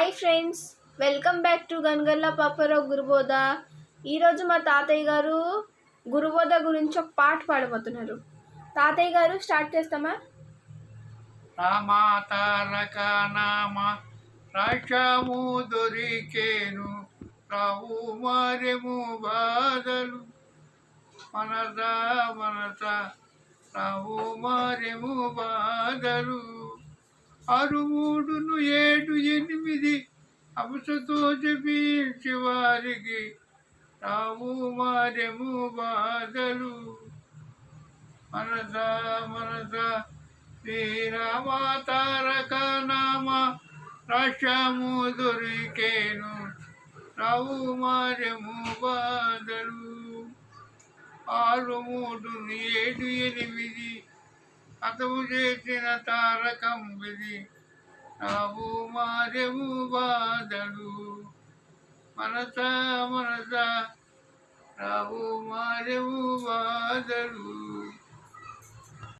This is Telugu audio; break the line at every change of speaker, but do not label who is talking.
Hi friends, welcome back to Gangalla Paparao Gurubodha. ఈరోజు మా తాతయ్య గారు గురుబోధ గురించి ఒక పాట పాడబోతున్నారు. తాతయ్య గారు స్టార్ట్ చేస్తామా?
రామా తారక నామ రాక్షము దొరికేను, రావు మరెము బాధలు మనస మనస, రావు మరెము బాధలు. 6 3 7 8 అంశతో జపించే వారికి రావు మరెము బాధలు మనస మనస. శ్రీరామ తారక నామ రాష్ట్రము దొరికేను, రావు మరెము బాధలు. 6 3 7 8 అతవు చేసిన తారకం విధి, రావు మరెము బాధలు మనస మనస, రావు మరెము బాధలు.